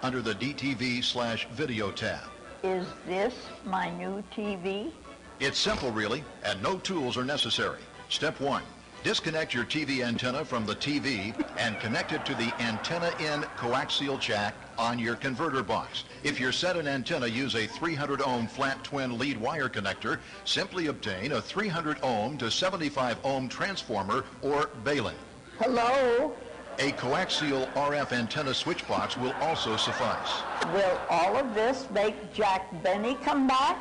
under the DTV/video tab. Is this my new TV? It's simple, really, and no tools are necessary. Step 1. Disconnect your TV antenna from the TV and connect it to the antenna-in coaxial jack on your converter box. If your set and antenna use a 300 ohm flat twin lead wire connector, simply obtain a 300 ohm to 75 ohm transformer or balun. Hello? A coaxial RF antenna switch box will also suffice. Will all of this make Jack Benny come back?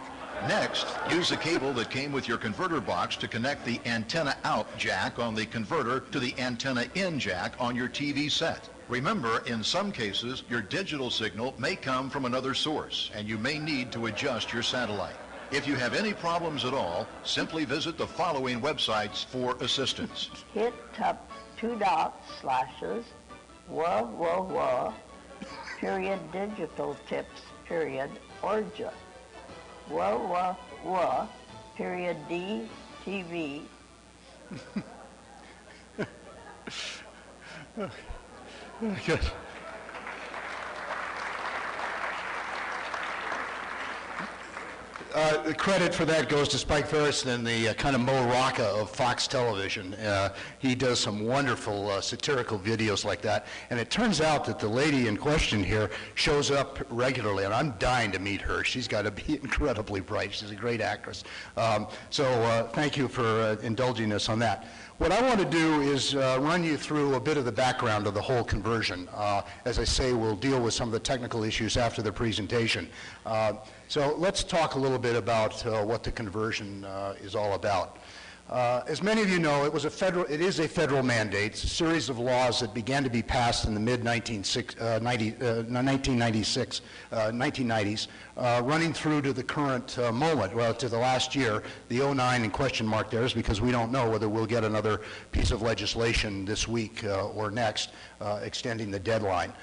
Next, use the cable that came with your converter box to connect the antenna out jack on the converter to the antenna in jack on your TV set. Remember, in some cases, your digital signal may come from another source, and you may need to adjust your satellite. If you have any problems at all, simply visit the following websites for assistance. Hit up 2 slashes, period digital tips, period, orja. Period DTV. Good. The credit for that goes to Spike Ferriston, the kind of Mo Rocca of Fox Television. He does some wonderful satirical videos like that. And it turns out that the lady in question here shows up regularly, and I'm dying to meet her. She's got to be incredibly bright. She's a great actress. So thank you for indulging us on that. What I want to do is run you through a bit of the background of the whole conversion. As I say, we'll deal with some of the technical issues after the presentation. So let's talk a little bit about what the conversion is all about. As many of you know, it is a federal mandate. It's a series of laws that began to be passed in the mid-1990s, running through to the current moment, well, to the last year. The 09 in question mark there is because we don't know whether we'll get another piece of legislation this week or next, extending the deadline.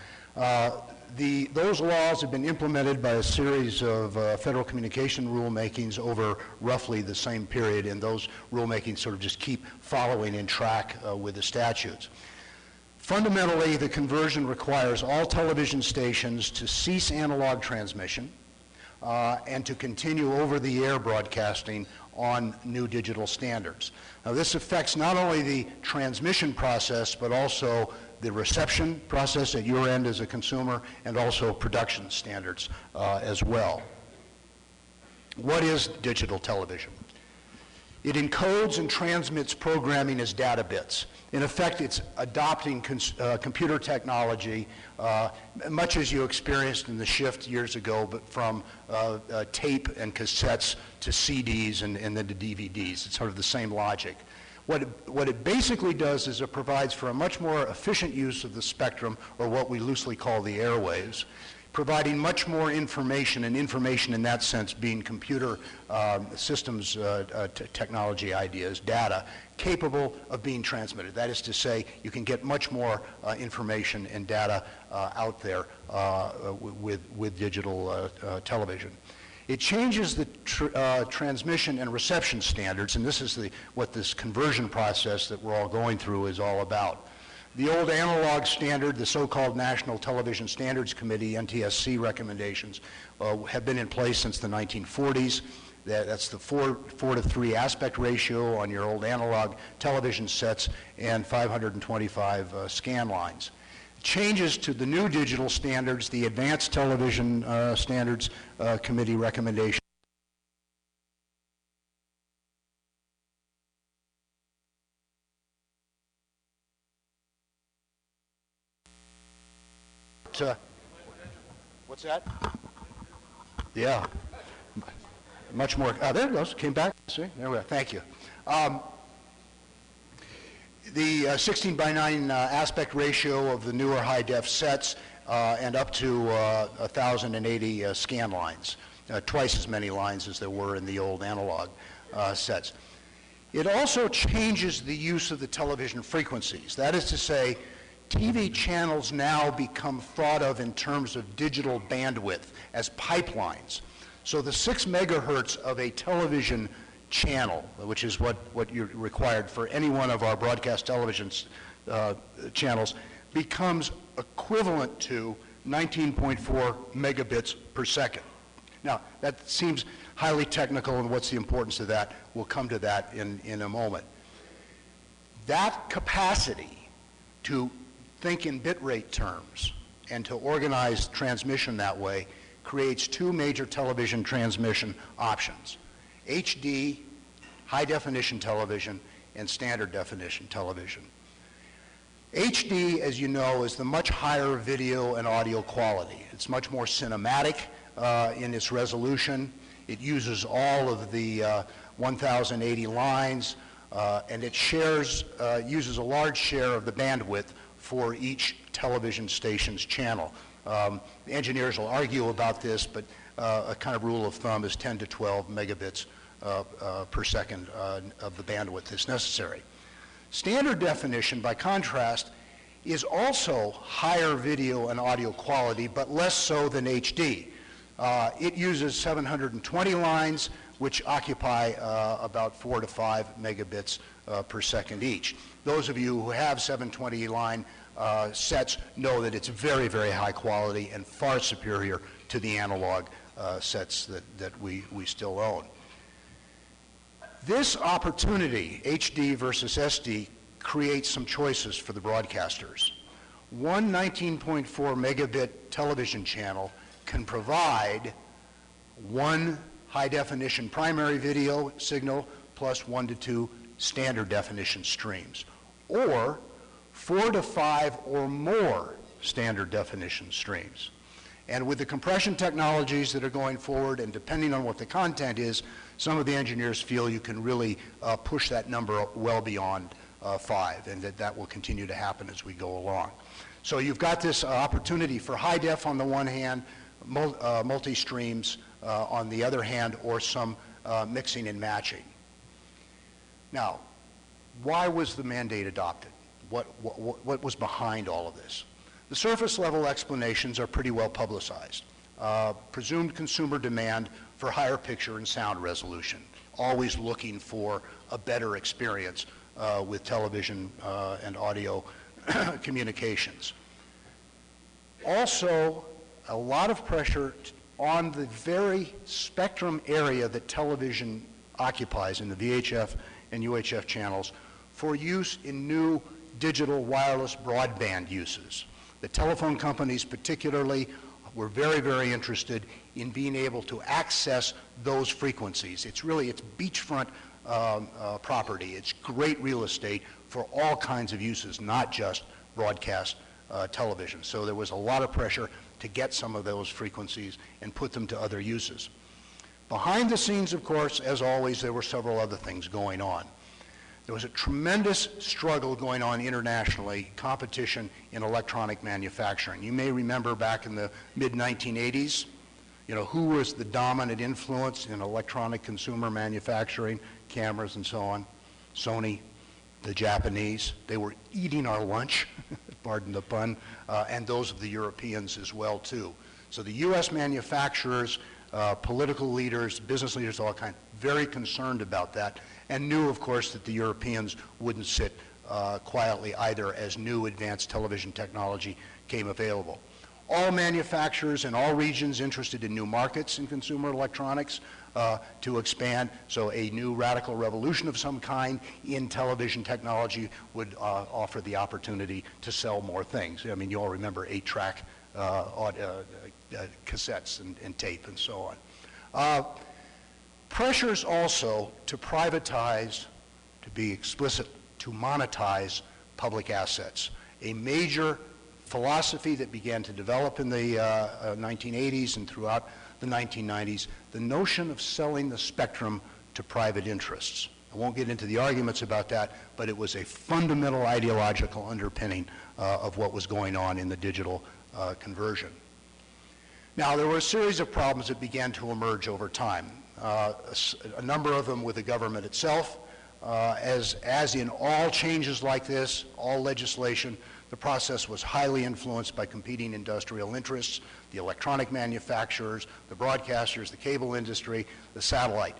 Those laws have been implemented by a series of federal communication rulemakings over roughly the same period, and those rulemakings sort of just keep following in track with the statutes. Fundamentally, the conversion requires all television stations to cease analog transmission and to continue over-the-air broadcasting on new digital standards. Now, this affects not only the transmission process, but also the reception process at your end as a consumer, and also production standards as well. What is digital television? It encodes and transmits programming as data bits. In effect, it's adopting computer technology, much as you experienced in the shift years ago, but from tape and cassettes to CDs and then to DVDs. It's sort of the same logic. What it basically does is it provides for a much more efficient use of the spectrum, or what we loosely call the airwaves, providing much more information, and information in that sense being computer systems technology ideas, data, capable of being transmitted. That is to say, you can get much more information and data out there with digital television. It changes the transmission and reception standards, and this is what this conversion process that we're all going through is all about. The old analog standard, the so-called National Television Standards Committee, NTSC recommendations, have been in place since the 1940s. That's the 4:3 aspect ratio on your old analog television sets and 525 scan lines. Changes to the new digital standards, the Advanced Television Standards Committee recommendation. What's that? Yeah. Much more. There it goes. Came back. See? There we go. Thank you. The 16:9 aspect ratio of the newer high-def sets and up to 1,080 scan lines, twice as many lines as there were in the old analog sets. It also changes the use of the television frequencies. That is to say, TV channels now become thought of in terms of digital bandwidth as pipelines. So the 6 megahertz of a television channel, which is what you're required for any one of our broadcast television channels, becomes equivalent to 19.4 megabits per second. Now, that seems highly technical, and what's the importance of that? We'll come to that in a moment. That capacity to think in bit rate terms and to organize transmission that way creates two major television transmission options: HD, high definition television, and standard definition television. HD, as you know, is the much higher video and audio quality. It's much more cinematic in its resolution. It uses all of the 1,080 lines, and it uses a large share of the bandwidth for each television station's channel. Engineers will argue about this, but a kind of rule of thumb is 10 to 12 megabits per second of the bandwidth that's necessary. Standard definition, by contrast, is also higher video and audio quality, but less so than HD. It uses 720 lines, which occupy about 4 to 5 megabits per second each. Those of you who have 720 line sets know that it's very, very high quality and far superior to the analog sets that we still own. This opportunity, HD versus SD, creates some choices for the broadcasters. One 19.4 megabit television channel can provide one high-definition primary video signal plus 1 to 2 standard definition streams, or 4 to 5 or more standard definition streams. And with the compression technologies that are going forward, and depending on what the content is, some of the engineers feel you can really push that number well beyond 5, and that will continue to happen as we go along. So you've got this opportunity for high def on the one hand, multi-streams on the other hand, or some mixing and matching. Now, why was the mandate adopted? What was behind all of this? The surface level explanations are pretty well publicized. Presumed consumer demand for higher picture and sound resolution, always looking for a better experience with television and audio communications. Also, a lot of pressure on the very spectrum area that television occupies in the VHF and UHF channels for use in new digital wireless broadband uses. The telephone companies particularly were very, very interested in being able to access those frequencies. It's beachfront property. It's great real estate for all kinds of uses, not just broadcast television. So there was a lot of pressure to get some of those frequencies and put them to other uses. Behind the scenes, of course, as always, there were several other things going on. There was a tremendous struggle going on internationally, competition in electronic manufacturing. You may remember back in the mid-1980s, who was the dominant influence in electronic consumer manufacturing, cameras and so on? Sony, the Japanese. They were eating our lunch, pardon the pun, and those of the Europeans as well, too. So the U.S. manufacturers, political leaders, business leaders, all kinds, very concerned about that, and knew, of course, that the Europeans wouldn't sit quietly either as new advanced television technology came available. All manufacturers in all regions interested in new markets in consumer electronics to expand, so a new radical revolution of some kind in television technology would offer the opportunity to sell more things. I mean, you all remember 8-track cassettes and tape and so on. Pressures also to privatize, to be explicit, to monetize public assets. A major philosophy that began to develop in the 1980s and throughout the 1990s, the notion of selling the spectrum to private interests. I won't get into the arguments about that, but it was a fundamental ideological underpinning of what was going on in the digital conversion. Now, there were a series of problems that began to emerge over time. A number of them with the government itself. As in all changes like this, all legislation, the process was highly influenced by competing industrial interests, the electronic manufacturers, the broadcasters, the cable industry, the satellite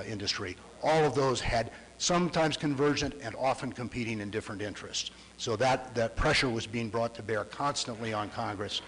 industry. All of those had sometimes convergent and often competing in different interests. So that pressure was being brought to bear constantly on Congress.